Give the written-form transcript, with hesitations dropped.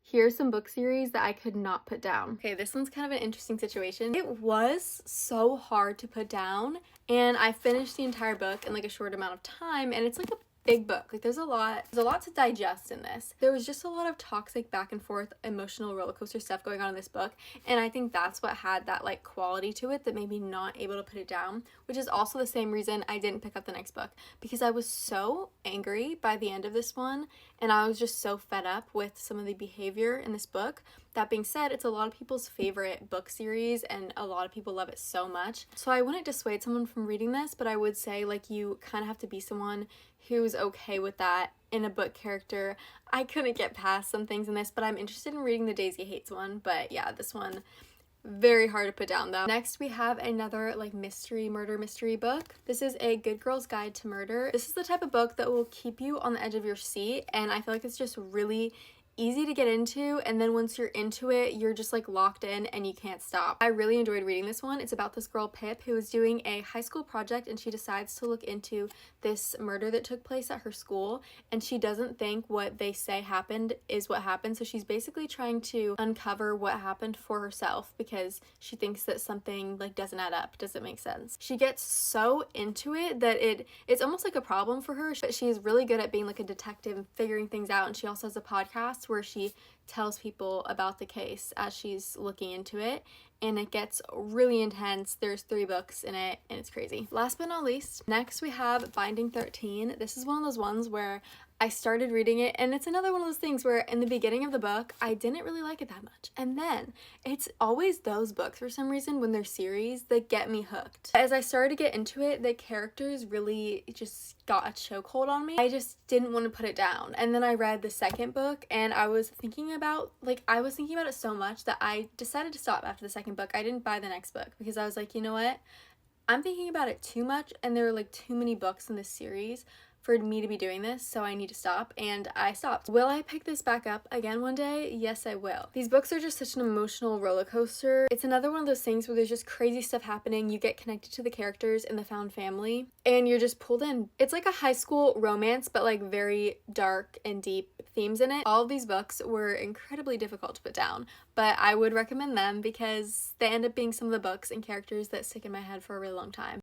Here's some book series that I could not put down. Okay, this one's kind of an interesting situation. It was so hard to put down, and I finished the entire book in like a short amount of time, and it's like a big book. Like there's a lot to digest in this. There was just a lot of toxic back and forth emotional roller coaster stuff going on in this book, and I think that's what had that like quality to it that made me not able to put it down, which is also the same reason I didn't pick up the next book, because I was so angry by the end of this one, and I was just so fed up with some of the behavior in this book. That being said, it's a lot of people's favorite book series and a lot of people love it so much. So I wouldn't dissuade someone from reading this, but I would say like you kind of have to be someone who's okay with that in a book character. I couldn't get past some things in this, but I'm interested in reading the Daisy Hates one. But yeah, this one, very hard to put down though. Next we have another like murder mystery book. This is A Good Girl's Guide to Murder. This is the type of book that will keep you on the edge of your seat, and I feel like it's just really easy to get into, and then once you're into it, you're just like locked in and you can't stop. I really enjoyed reading this one. It's about this girl Pip who is doing a high school project, and she decides to look into this murder that took place at her school, and she doesn't think what they say happened is what happened. So she's basically trying to uncover what happened for herself because she thinks that something like doesn't add up, doesn't make sense. She gets so into it that it's almost like a problem for her, but she's really good at being like a detective and figuring things out, and she also has a podcast where she tells people about the case as she's looking into it, and it gets really intense. There's 3 books in it and it's crazy. Last but not least, next we have Binding 13. This is one of those ones where I started reading it, and it's another one of those things where in the beginning of the book I didn't really like it that much, and then it's always those books for some reason when they're series that get me hooked. As I started to get into it, the characters really just got a chokehold on me. I just didn't want to put it down, and then I read the second book and I was thinking about it so much that I decided to stop after the second book. I didn't buy the next book because I was like, you know what, I'm thinking about it too much, and there are like too many books in this series for me to be doing this, so I need to stop, and I stopped. Will I pick this back up again one day? Yes, I will. These books are just such an emotional roller coaster. It's another one of those things where there's just crazy stuff happening, you get connected to the characters in the found family, and you're just pulled in. It's like a high school romance, but like very dark and deep themes in it. All of these books were incredibly difficult to put down, but I would recommend them because they end up being some of the books and characters that stick in my head for a really long time.